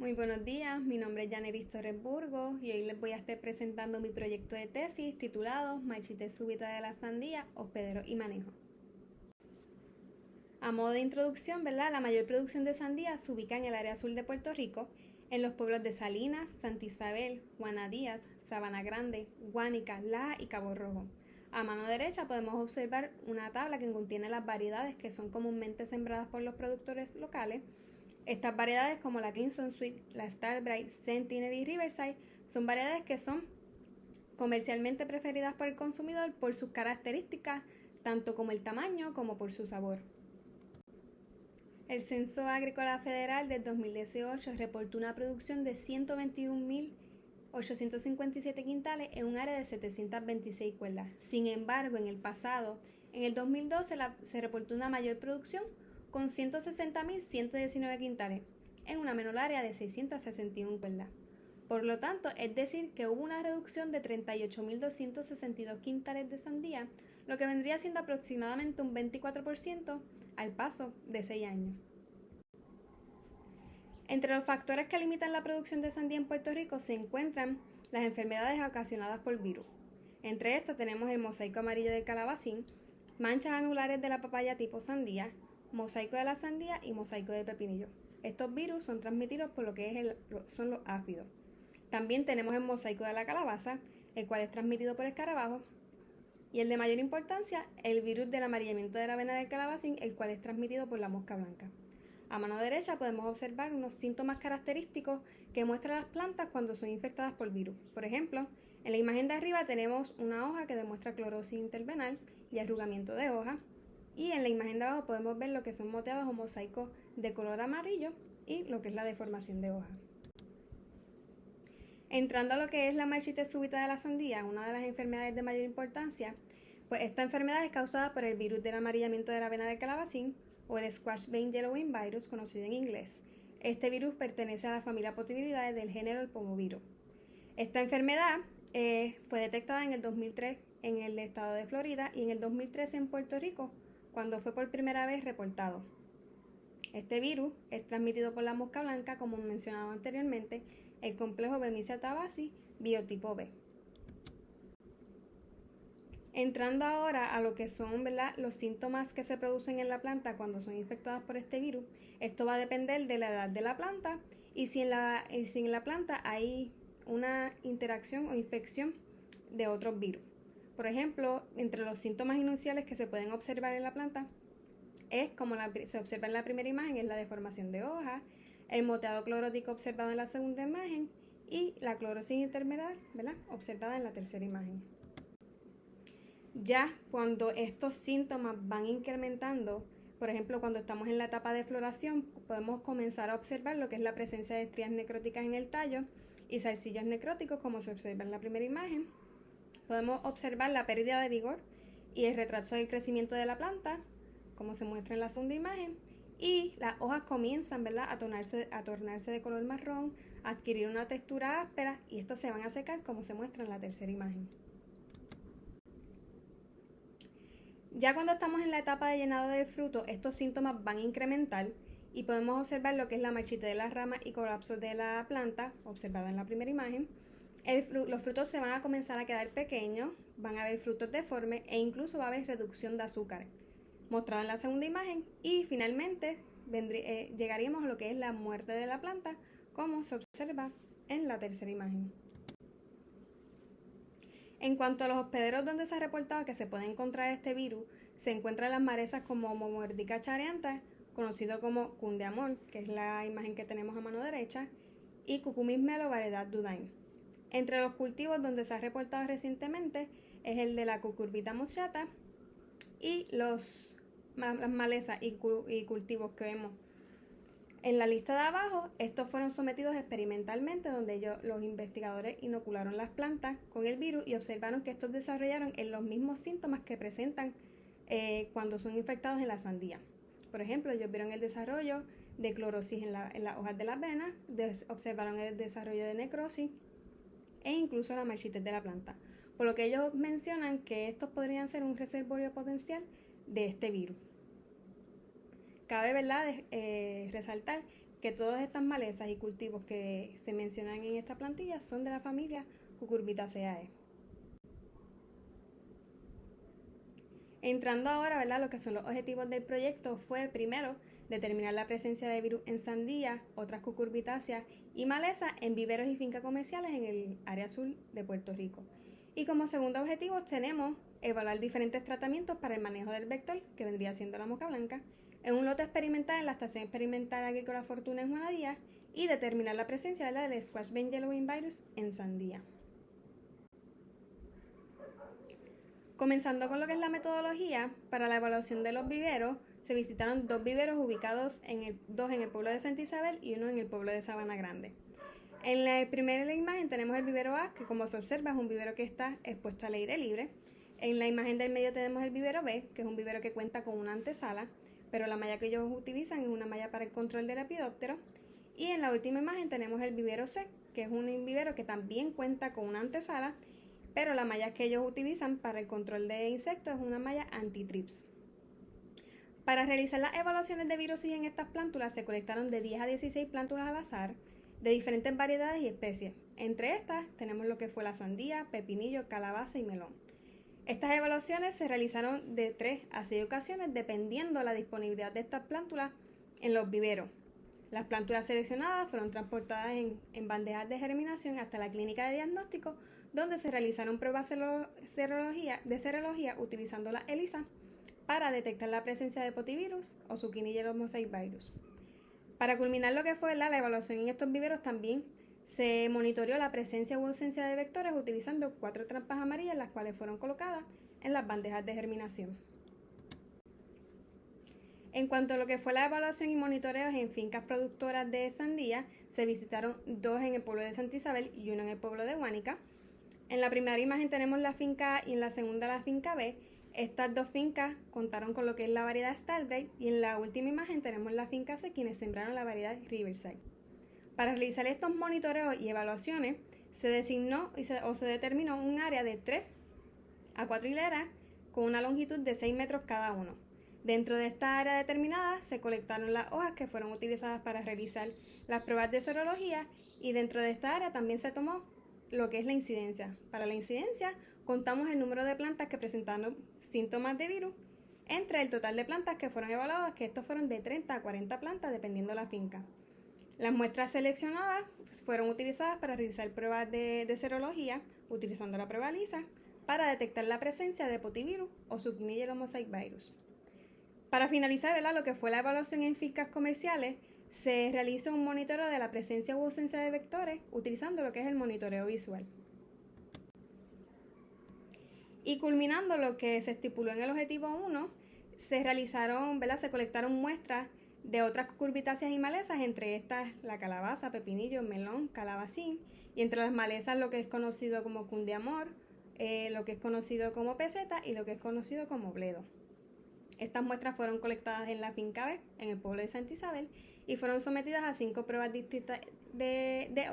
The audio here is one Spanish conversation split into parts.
Muy buenos días, mi nombre es Yaneris Torres Burgos y hoy les voy a estar presentando mi proyecto de tesis titulado Marchitez súbita de la sandía, hospedero y manejo. A modo de introducción, la mayor producción de sandía se ubica en el área sur de Puerto Rico, en los pueblos de Salinas, Santa Isabel, Juana Díaz, Sabana Grande, Guánica, Laja y Cabo Rojo. A mano derecha podemos observar una tabla que contiene las variedades que son comúnmente sembradas por los productores locales. Estas variedades, como la Crimson Sweet, la Starbright, Sentinel y Riverside, son variedades que son comercialmente preferidas por el consumidor por sus características, tanto como el tamaño como por su sabor. El Censo Agrícola Federal del 2018 reportó una producción de 121.857 quintales en un área de 726 cuerdas. Sin embargo, en el pasado, en el 2012, se reportó una mayor producción con 160.119 quintales en una menor área de 661 cuerdas. Por lo tanto, es decir que hubo una reducción de 38.262 quintales de sandía, lo que vendría siendo aproximadamente un 24% al paso de 6 años. Entre los factores que limitan la producción de sandía en Puerto Rico se encuentran las enfermedades ocasionadas por virus. Entre estas tenemos el mosaico amarillo del calabacín, manchas anulares de la papaya tipo sandía, mosaico de la sandía y mosaico de pepinillo. Estos virus son transmitidos por lo que son los áfidos. También tenemos el mosaico de la calabaza, el cual es transmitido por escarabajos, y el de mayor importancia, el virus del amarillamiento de la avena del calabacín, el cual es transmitido por la mosca blanca. A mano derecha podemos observar unos síntomas característicos que muestran las plantas cuando son infectadas por virus. Por ejemplo, en la imagen de arriba tenemos una hoja que demuestra clorosis intervenal y arrugamiento de hoja, y en la imagen de abajo podemos ver lo que son moteados o mosaicos de color amarillo y lo que es la deformación de hoja. Entrando a lo que es la marchitez súbita de la sandía, una de las enfermedades de mayor importancia, pues esta enfermedad es causada por el virus del amarillamiento de la avena del calabacín o el Squash Vein Yellowing Virus, conocido en inglés. Este virus pertenece a la familia Potiviridae del género Epomovirus. Esta enfermedad fue detectada en el 2003 en el estado de Florida y en el 2013 en Puerto Rico, cuando fue por primera vez reportado. Este virus es transmitido por la mosca blanca, como mencionado anteriormente, el complejo Bemisia tabaci biotipo B. Entrando ahora a lo que son los síntomas que se producen en la planta cuando son infectadas por este virus, esto va a depender de la edad de la planta y si en la planta hay una interacción o infección de otros virus. Por ejemplo, entre los síntomas iniciales que se pueden observar en la planta es, como se observa en la primera imagen, es la deformación de hoja, el moteado clorótico observado en la segunda imagen y la clorosis intermedial, observada en la tercera imagen. Ya cuando estos síntomas van incrementando, por ejemplo, cuando estamos en la etapa de floración, podemos comenzar a observar lo que es la presencia de estrías necróticas en el tallo y zarcillos necróticos, como se observa en la primera imagen. Podemos observar la pérdida de vigor y el retraso del crecimiento de la planta, como se muestra en la segunda imagen, y las hojas comienzan a tornarse de color marrón, a adquirir una textura áspera y estas se van a secar, como se muestra en la tercera imagen. Ya cuando estamos en la etapa de llenado del fruto, estos síntomas van a incrementar y podemos observar lo que es la marchitez de las ramas y colapso de la planta, observada en la primera imagen. Los frutos se van a comenzar a quedar pequeños, van a haber frutos deformes e incluso va a haber reducción de azúcar, mostrado en la segunda imagen, y finalmente llegaríamos a lo que es la muerte de la planta, como se observa en la tercera imagen. En cuanto a los hospederos donde se ha reportado que se puede encontrar este virus, se encuentran las malezas como Momordica chareanta, conocido como cundeamol, que es la imagen que tenemos a mano derecha, y Cucumis melo variedad Dudain. Entre los cultivos donde se ha reportado recientemente es el de la Cucurbita moschata y las malezas y cultivos que vemos en la lista de abajo. Estos fueron sometidos experimentalmente, donde los investigadores inocularon las plantas con el virus y observaron que estos desarrollaron los mismos síntomas que presentan cuando son infectados en la sandía. Por ejemplo, ellos vieron el desarrollo de clorosis en las hojas de las venas, observaron el desarrollo de necrosis e incluso la marchitez de la planta, por lo que ellos mencionan que estos podrían ser un reservorio potencial de este virus. Cabe resaltar que todas estas malezas y cultivos que se mencionan en esta plantilla son de la familia Cucurbitaceae. Entrando ahora, ¿verdad?, lo que son los objetivos del proyecto fue, primero, determinar la presencia de virus en sandía, otras cucurbitáceas y malezas en viveros y fincas comerciales en el área sur de Puerto Rico. Y como segundo objetivo tenemos evaluar diferentes tratamientos para el manejo del vector, que vendría siendo la mosca blanca, en un lote experimental en la Estación Experimental Agrícola Fortuna en Juana Díaz y determinar la presencia del Squash Vane Yellowing Virus en sandía. Comenzando con lo que es la metodología, para la evaluación de los viveros, se visitaron 2 viveros ubicados dos en el pueblo de Santa Isabel y uno en el pueblo de Sabana Grande. En la primera imagen tenemos el vivero A, que como se observa es un vivero que está expuesto al aire libre. En la imagen del medio tenemos el vivero B, que es un vivero que cuenta con una antesala, pero la malla que ellos utilizan es una malla para el control del lepidóptero. Y en la última imagen tenemos el vivero C, que es un vivero que también cuenta con una antesala, pero la malla que ellos utilizan para el control de insectos es una malla anti-trips. Para realizar las evaluaciones de virosis en estas plántulas se colectaron de 10 a 16 plántulas al azar de diferentes variedades y especies. Entre estas tenemos lo que fue la sandía, pepinillo, calabaza y melón. Estas evaluaciones se realizaron de 3 a 6 ocasiones dependiendo la disponibilidad de estas plántulas en los viveros. Las plántulas seleccionadas fueron transportadas en bandejas de germinación hasta la clínica de diagnóstico, donde se realizaron pruebas de serología utilizando la ELISA para detectar la presencia de potivirus o Zucchini Yellow Mosaic Virus. Para culminar lo que fue la evaluación en estos viveros, también se monitoreó la presencia u ausencia de vectores utilizando 4 trampas amarillas, las cuales fueron colocadas en las bandejas de germinación. En cuanto a lo que fue la evaluación y monitoreos en fincas productoras de sandía, se visitaron 2 en el pueblo de Santa Isabel y 1 en el pueblo de Guánica. En la primera imagen tenemos la finca A y en la segunda la finca B. Estas 2 fincas contaron con lo que es la variedad Starbright y en la última imagen tenemos la finca C, quienes sembraron la variedad Riverside. Para realizar estos monitoreos y evaluaciones se designó o se determinó un área de 3 a 4 hileras con una longitud de 6 metros cada uno. Dentro de esta área determinada se colectaron las hojas que fueron utilizadas para realizar las pruebas de serología y dentro de esta área también se tomó lo que es la incidencia. Para la incidencia contamos el número de plantas que presentaron síntomas de virus entre el total de plantas que fueron evaluadas, que estos fueron de 30 a 40 plantas dependiendo de la finca. Las muestras seleccionadas fueron utilizadas para realizar pruebas de serología utilizando la prueba ELISA para detectar la presencia de potivirus o Zucchini Yellow Mosaic Virus. Para finalizar, lo que fue la evaluación en fincas comerciales, se realizó un monitoreo de la presencia u ausencia de vectores utilizando lo que es el monitoreo visual. Y culminando lo que se estipuló en el objetivo 1, se colectaron muestras de otras cucurbitáceas y malezas, entre estas la calabaza, pepinillo, melón, calabacín, y entre las malezas lo que es conocido como cundeamor, lo que es conocido como peseta y lo que es conocido como bledo. Estas muestras fueron colectadas en la finca B, en el pueblo de Santa Isabel, y fueron sometidas a 5 pruebas distintas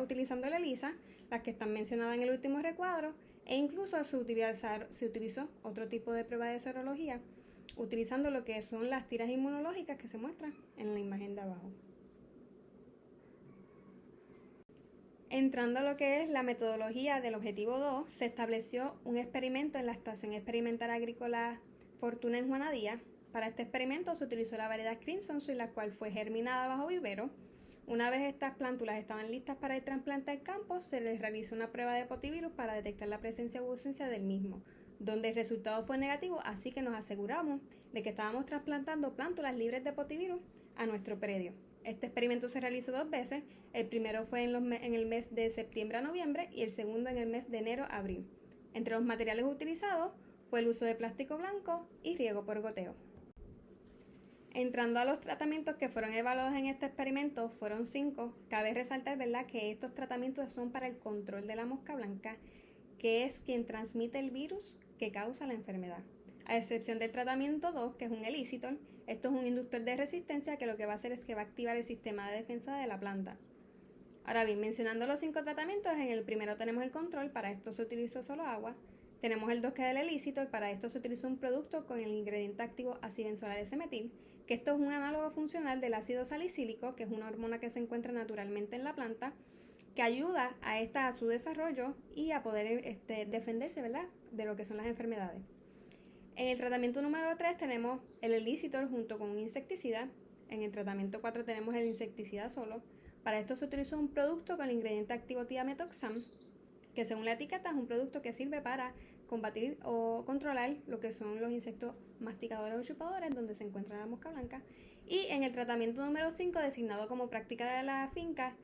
utilizando la ELISA, las que están mencionadas en el último recuadro, e incluso se utilizó otro tipo de prueba de serología, utilizando lo que son las tiras inmunológicas que se muestran en la imagen de abajo. Entrando a lo que es la metodología del objetivo 2, se estableció un experimento en la Estación Experimental Agrícola Fortuna en Juana Díaz. Para este experimento se utilizó la variedad Crimson Sweet, la cual fue germinada bajo vivero. Una vez estas plántulas estaban listas para el trasplante al campo, se les realizó una prueba de potivirus para detectar la presencia u ausencia del mismo, donde el resultado fue negativo, así que nos aseguramos de que estábamos trasplantando plántulas libres de potivirus a nuestro predio. Este experimento se realizó 2 veces, el primero fue en el mes de septiembre a noviembre y el segundo en el mes de enero a abril. Entre los materiales utilizados fue el uso de plástico blanco y riego por goteo. Entrando a los tratamientos que fueron evaluados en este experimento, fueron 5. Cabe resaltar, que estos tratamientos son para el control de la mosca blanca, que es quien transmite el virus que causa la enfermedad. A excepción del tratamiento 2, que es un Elicitor, esto es un inductor de resistencia que lo que va a hacer es que va a activar el sistema de defensa de la planta. Ahora bien, mencionando los 5 tratamientos, en el primero tenemos el control, para esto se utilizó solo agua. Tenemos el 2, que es el Elicitor, para esto se utilizó un producto con el ingrediente activo ácido benzoato S-metil. que esto es un análogo funcional del ácido salicílico, que es una hormona que se encuentra naturalmente en la planta, que ayuda a esta a su desarrollo y a poder defenderse, ¿verdad?, de lo que son las enfermedades. En el tratamiento número 3 tenemos el Elicitor junto con un insecticida. En el tratamiento 4 tenemos el insecticida solo. Para esto se utilizó un producto con el ingrediente activo thiamethoxam, que según la etiqueta es un producto que sirve para combatir o controlar lo que son los insectos masticadores o chupadores, donde se encuentra la mosca blanca. Y en el tratamiento número 5, designado como práctica de la finca,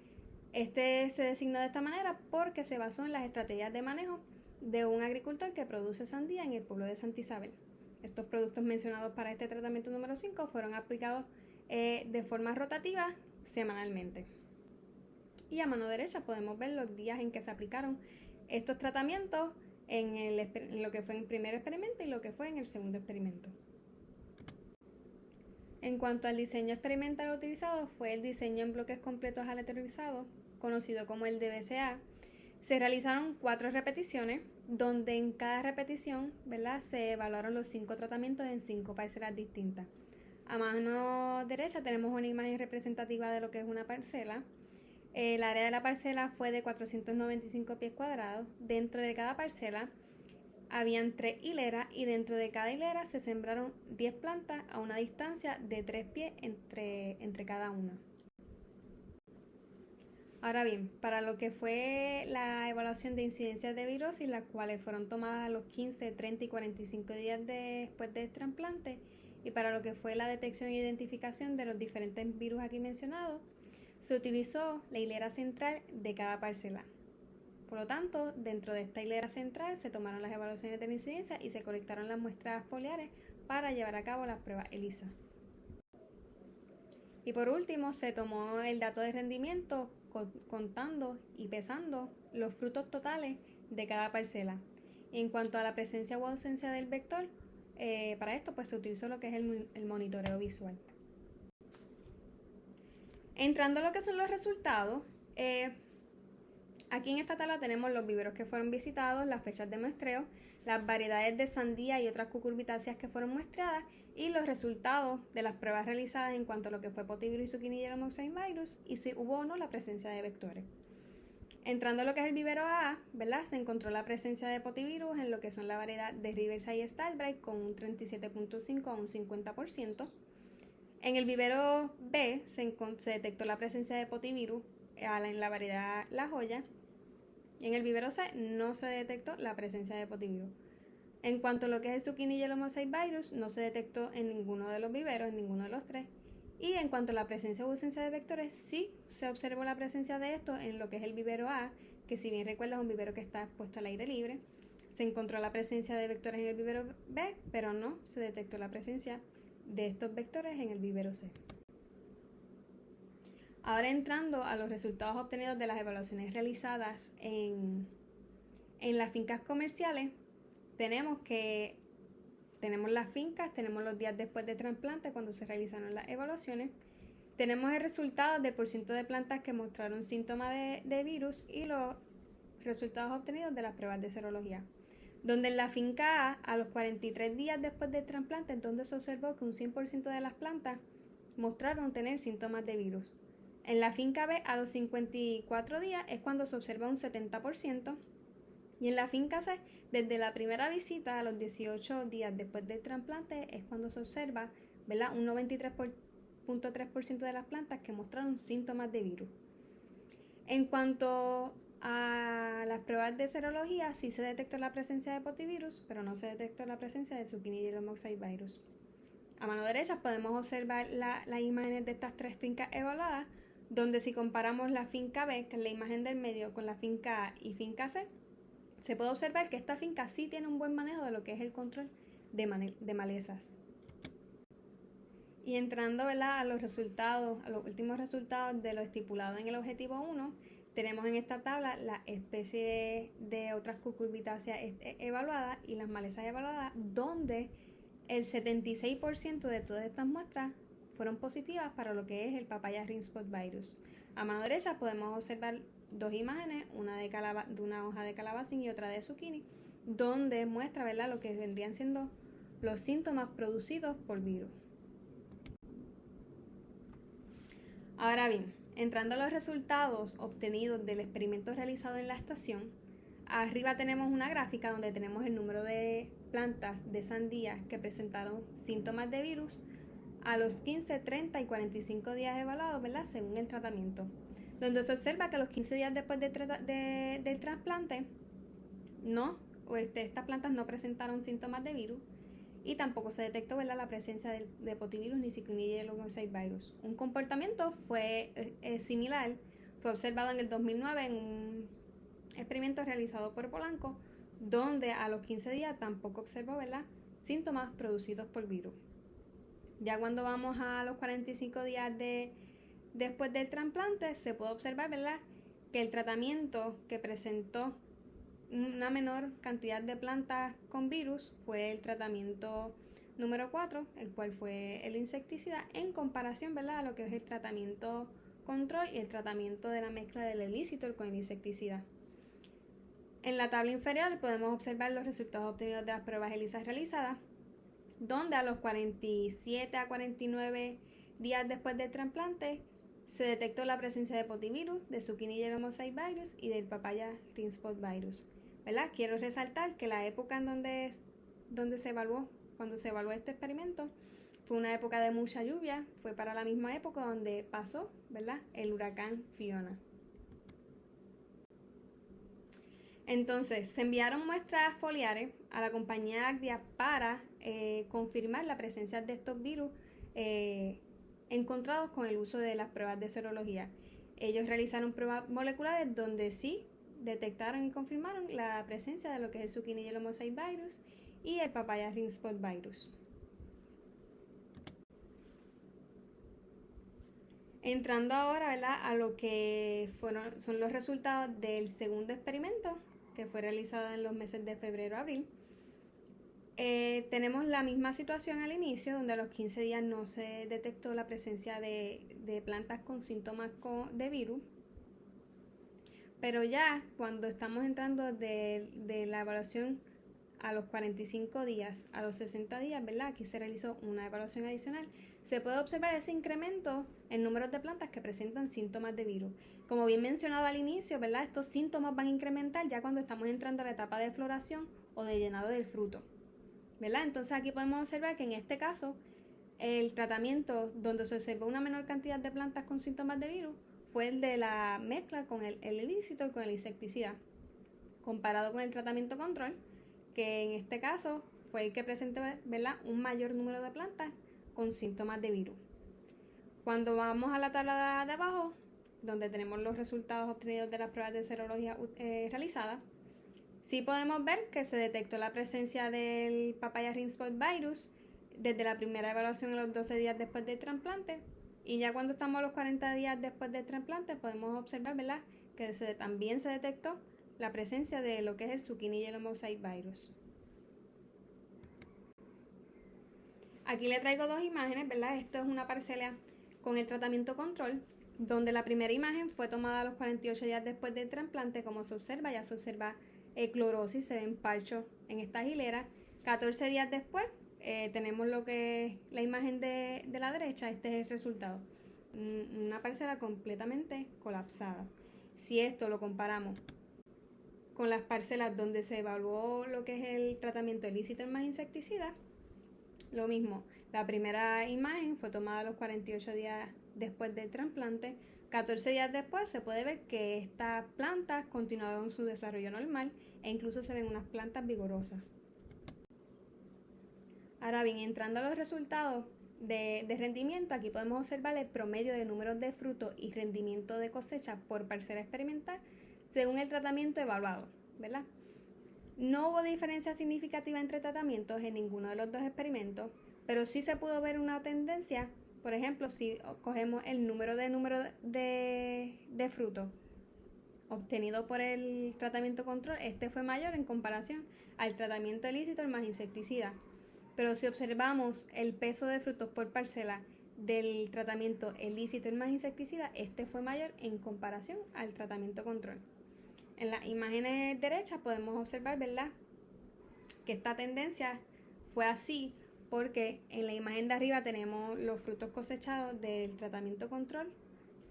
este se designó de esta manera porque se basó en las estrategias de manejo de un agricultor que produce sandía en el pueblo de Santa Isabel. Estos productos mencionados para este tratamiento número 5 fueron aplicados de forma rotativa semanalmente. Y a mano derecha podemos ver los días en que se aplicaron estos tratamientos en lo que fue en el primer experimento y lo que fue en el segundo experimento. En cuanto al diseño experimental utilizado, fue el diseño en bloques completos aleatorizados, conocido como el DBCA. Se realizaron 4 repeticiones, donde en cada repetición, ¿verdad?, se evaluaron los 5 tratamientos en 5 parcelas distintas. A mano derecha tenemos una imagen representativa de lo que es una parcela. El área de la parcela fue de 495 pies cuadrados. Dentro de cada parcela habían 3 hileras y dentro de cada hilera se sembraron 10 plantas a una distancia de 3 pies entre cada una. Ahora bien, para lo que fue la evaluación de incidencias de virosis, las cuales fueron tomadas a los 15, 30 y 45 días después del trasplante, y para lo que fue la detección e identificación de los diferentes virus aquí mencionados, se utilizó la hilera central de cada parcela. Por lo tanto, dentro de esta hilera central se tomaron las evaluaciones de la incidencia y se colectaron las muestras foliares para llevar a cabo las pruebas ELISA. Y por último, se tomó el dato de rendimiento contando y pesando los frutos totales de cada parcela. Y en cuanto a la presencia o ausencia del vector, para esto pues se utilizó lo que es el monitoreo visual. Entrando a lo que son los resultados, aquí en esta tabla tenemos los viveros que fueron visitados, las fechas de muestreo, las variedades de sandía y otras cucurbitáceas que fueron muestreadas y los resultados de las pruebas realizadas en cuanto a lo que fue potivirus y Zucchini Yellow Mosaic Virus y si hubo o no la presencia de vectores. Entrando a lo que es el vivero A, ¿verdad?, se encontró la presencia de potivirus en lo que son la variedad de Riverside y Starbright con un 37.5 a un 50%. En el vivero B se detectó la presencia de potivirus en la variedad La Joya. Y en el vivero C no se detectó la presencia de potivirus. En cuanto a lo que es el Zucchini Yellow Mosaic Virus, no se detectó en ninguno de los viveros, en ninguno de los 3. Y en cuanto a la presencia o ausencia de vectores, sí se observó la presencia de esto en lo que es el vivero A, que si bien recuerdas es un vivero que está expuesto al aire libre. Se encontró la presencia de vectores en el vivero B, pero no se detectó la presencia de estos vectores en el vivero C. Ahora entrando a los resultados obtenidos de las evaluaciones realizadas en las fincas comerciales, tenemos las fincas, tenemos los días después de trasplante cuando se realizaron las evaluaciones, tenemos el resultado del porcentaje de plantas que mostraron síntomas de virus y los resultados obtenidos de las pruebas de serología, donde en la finca a los 43 días después del trasplante, entonces se observó que un 100% de las plantas mostraron tener síntomas de virus. En la finca B, a los 54 días es cuando se observa un 70%, y en la finca C, desde la primera visita a los 18 días después del trasplante es cuando se observa, ¿verdad?, un 93.3% de las plantas que mostraron síntomas de virus. En cuanto a las pruebas de serología, sí se detectó la presencia de potivirus, pero no se detectó la presencia de Zucchini Yellow Mosaic Virus. A mano derecha podemos observar las imágenes de estas 3 fincas evaluadas, donde si comparamos la finca B, que es la imagen del medio, con la finca A y finca C, se puede observar que esta finca sí tiene un buen manejo de lo que es el control de malezas. Y entrando, ¿verdad?, a los últimos resultados de lo estipulado en el objetivo 1, tenemos en esta tabla la especie de otras cucurbitáceas evaluadas y las malezas evaluadas, donde el 76% de todas estas muestras fueron positivas para lo que es el Papaya Ring Spot Virus. A mano derecha podemos observar 2 imágenes, una de una hoja de calabacín y otra de zucchini, donde muestra, ¿verdad?, lo que vendrían siendo los síntomas producidos por virus. Ahora bien, entrando a los resultados obtenidos del experimento realizado en la estación, arriba tenemos una gráfica donde tenemos el número de plantas de sandía que presentaron síntomas de virus a los 15, 30 y 45 días evaluados, ¿verdad? Según el tratamiento, donde se observa que a los 15 días después del trasplante, estas plantas no presentaron síntomas de virus y tampoco se detectó, ¿verdad?, la presencia de potivirus ni Chikungunya yellow mosaic virus. Un comportamiento fue similar, fue observado en el 2009 en un experimento realizado por Polanco, donde a los 15 días tampoco observó, ¿verdad?, síntomas producidos por virus. Ya cuando vamos a los 45 días después del trasplante, se puede observar, ¿verdad?, que el tratamiento que presentó una menor cantidad de plantas con virus fue el tratamiento número 4, el cual fue el insecticida, en comparación, ¿verdad?, a lo que es el tratamiento control y el tratamiento de la mezcla del elicitor con el insecticida. En la tabla inferior podemos observar los resultados obtenidos de las pruebas ELISA realizadas, donde a los 47 a 49 días después del trasplante se detectó la presencia de potivirus, de Zucchini yellow mosaic virus y del papaya green spot virus, ¿verdad? Quiero resaltar que la época en donde se evaluó, cuando se evaluó este experimento, fue una época de mucha lluvia, fue para la misma época donde pasó, ¿verdad?, el huracán Fiona. Entonces, se enviaron muestras foliares a la compañía Agdia para confirmar la presencia de estos virus encontrados con el uso de las pruebas de serología. Ellos realizaron pruebas moleculares donde sí detectaron y confirmaron la presencia de lo que es el Zucchini yellow mosaic virus y el papaya green spot virus. Entrando ahora, ¿verdad?, a lo que son los resultados del segundo experimento, que fue realizado en los meses de febrero a abril. Tenemos la misma situación al inicio, donde a los 15 días no se detectó la presencia de plantas con síntomas de virus, pero ya cuando estamos entrando de la evaluación a los 45 días, a los 60 días, ¿verdad?, aquí se realizó una evaluación adicional, se puede observar ese incremento en números de plantas que presentan síntomas de virus. Como bien mencionado al inicio, ¿verdad?, estos síntomas van a incrementar ya cuando estamos entrando a la etapa de floración o de llenado del fruto, ¿verdad? Entonces aquí podemos observar que en este caso el tratamiento donde se observó una menor cantidad de plantas con síntomas de virus fue el de la mezcla con el elicitor con el insecticida, comparado con el tratamiento control, que en este caso fue el que presentó, ¿verdad?, un mayor número de plantas con síntomas de virus. Cuando vamos a la tabla de abajo, donde tenemos los resultados obtenidos de las pruebas de serología realizadas, sí podemos ver que se detectó la presencia del papaya green spot virus desde la primera evaluación a los 12 días después del trasplante, y ya cuando estamos a los 40 días después del trasplante podemos observar, ¿verdad?, que también se detectó la presencia de lo que es el Zucchini yellow mosaic virus. Aquí le traigo dos imágenes, ¿verdad? Esto es una parcela con el tratamiento control, donde la primera imagen fue tomada a los 48 días después del trasplante. Como se observa, ya se observa clorosis, se ven parchos en estas hileras. 14 días después tenemos lo que es la imagen de la derecha. Este es el resultado, una parcela completamente colapsada. Si esto lo comparamos con las parcelas donde se evaluó lo que es el tratamiento elicitor más insecticida, lo mismo. La primera imagen fue tomada a los 48 días después del trasplante. 14 días después se puede ver que estas plantas continuaron su desarrollo normal e incluso se ven unas plantas vigorosas. Ahora bien, entrando a los resultados de rendimiento, aquí podemos observar el promedio de números de frutos y rendimiento de cosecha por parcela experimental según el tratamiento evaluado, ¿verdad? No hubo diferencia significativa entre tratamientos en ninguno de los dos experimentos, pero sí se pudo ver una tendencia. Por ejemplo, si cogemos el número de frutos obtenido por el tratamiento control, este fue mayor en comparación al tratamiento elicitor más insecticida. Pero si observamos el peso de frutos por parcela del tratamiento elicitor más insecticida, este fue mayor en comparación al tratamiento control. En las imágenes derechas podemos observar, ¿verdad?, que esta tendencia fue así porque en la imagen de arriba tenemos los frutos cosechados del tratamiento control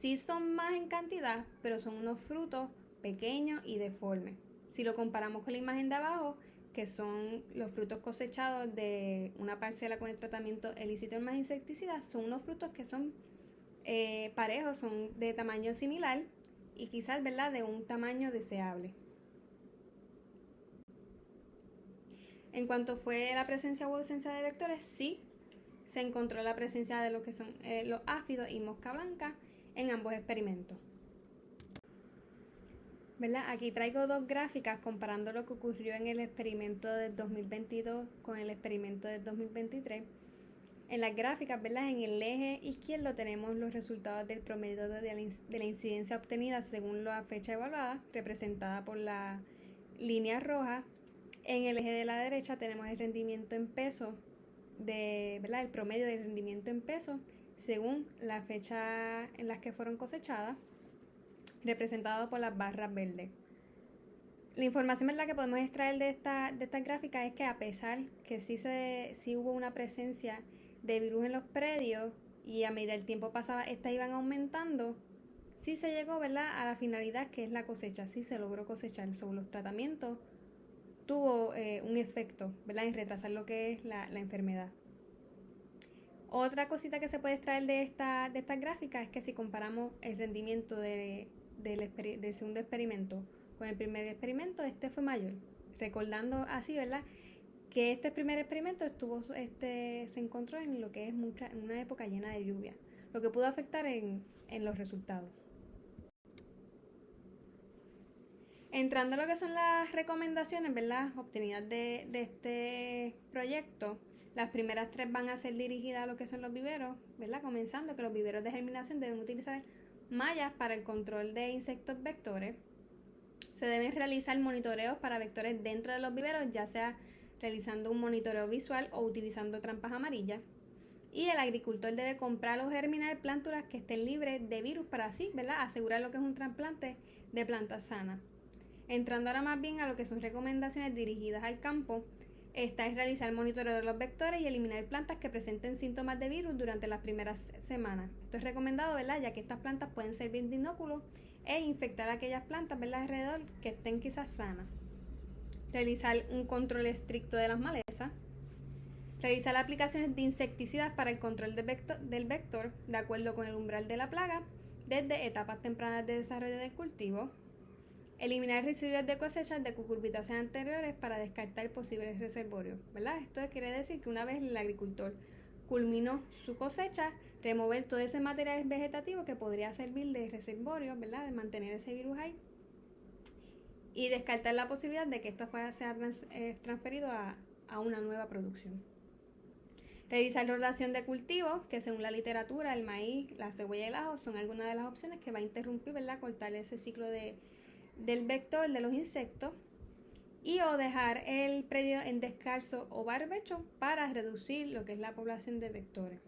Sí son más en cantidad, pero son unos frutos pequeños y deformes. Si lo comparamos con la imagen de abajo, que son los frutos cosechados de una parcela con el tratamiento ilícito en más insecticidas, son unos frutos que son parejos, son de tamaño similar y quizás, ¿verdad?, de un tamaño deseable. En cuanto fue la presencia o ausencia de vectores, sí se encontró la presencia de lo que son los áfidos y mosca blanca en ambos experimentos. ¿Verdad? Aquí traigo dos gráficas comparando lo que ocurrió en el experimento del 2022 con el experimento del 2023. En las gráficas, ¿verdad?, en el eje izquierdo tenemos los resultados del promedio de la incidencia obtenida según la fecha evaluada, representada por la línea roja. En el eje de la derecha tenemos el rendimiento en peso, ¿verdad?, el promedio del rendimiento en peso según la fecha en las que fueron cosechadas, representado por las barras verdes. La información, ¿verdad?, que podemos extraer de estas gráficas es que a pesar que sí hubo una presencia de virus en los predios y a medida el tiempo pasaba estas iban aumentando, sí se llegó, ¿verdad?, a la finalidad que es la cosecha, sí se logró cosechar. Sobre los tratamientos tuvo un efecto, ¿verdad?, en retrasar lo que es la enfermedad. Otra cosita que se puede extraer de estas gráficas es que si comparamos el rendimiento del segundo experimento con el primer experimento, este fue mayor. Recordando así, ¿verdad?, que este primer experimento se encontró en lo que es en una época llena de lluvia, lo que pudo afectar en los resultados. Entrando a lo que son las recomendaciones, ¿verdad?, obtenidas de este proyecto, las primeras 3 van a ser dirigidas a lo que son los viveros, ¿verdad?, comenzando que los viveros de germinación deben utilizar mallas para el control de insectos vectores. Se deben realizar monitoreos para vectores dentro de los viveros, ya sea realizando un monitoreo visual o utilizando trampas amarillas. Y el agricultor debe comprar o germinar plántulas que estén libres de virus para así, ¿verdad?, asegurar lo que es un trasplante de plantas sanas. Entrando ahora más bien a lo que son recomendaciones dirigidas al campo, esta es realizar monitoreo de los vectores y eliminar plantas que presenten síntomas de virus durante las primeras semanas. Esto es recomendado, ¿verdad?, ya que estas plantas pueden servir de inóculo e infectar a aquellas plantas, ¿verdad?, alrededor que estén quizás sanas. Realizar un control estricto de las malezas. Realizar aplicaciones de insecticidas para el control del vector de acuerdo con el umbral de la plaga desde etapas tempranas de desarrollo del cultivo. Eliminar residuos de cosechas de cucurbitáceas anteriores para descartar posibles reservorios, ¿verdad? Esto quiere decir que una vez el agricultor culminó su cosecha, remover todo ese material vegetativo que podría servir de reservorio, ¿verdad?, de mantener ese virus ahí, y descartar la posibilidad de que esto sea transferido a una nueva producción. Realizar rotación de cultivos, que según la literatura, el maíz, la cebolla y el ajo son algunas de las opciones que va a interrumpir, ¿verdad?, cortar ese ciclo del vector de los insectos, y o dejar el predio en descalzo o barbecho para reducir lo que es la población de vectores.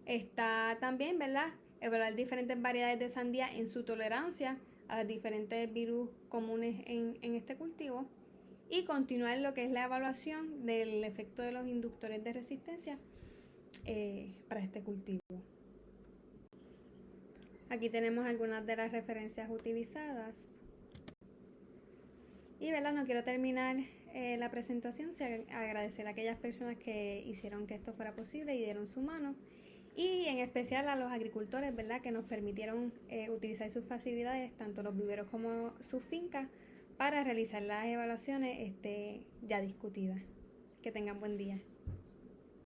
Está también, ¿verdad?, evaluar diferentes variedades de sandía en su tolerancia a los diferentes virus comunes en este cultivo, y continuar lo que es la evaluación del efecto de los inductores de resistencia para este cultivo. Aquí tenemos algunas de las referencias utilizadas. Y, ¿verdad?, no quiero terminar la presentación sin agradecer a aquellas personas que hicieron que esto fuera posible y dieron su mano, y en especial a los agricultores, ¿verdad?, que nos permitieron utilizar sus facilidades, tanto los viveros como sus fincas, para realizar las evaluaciones ya discutidas. Que tengan buen día.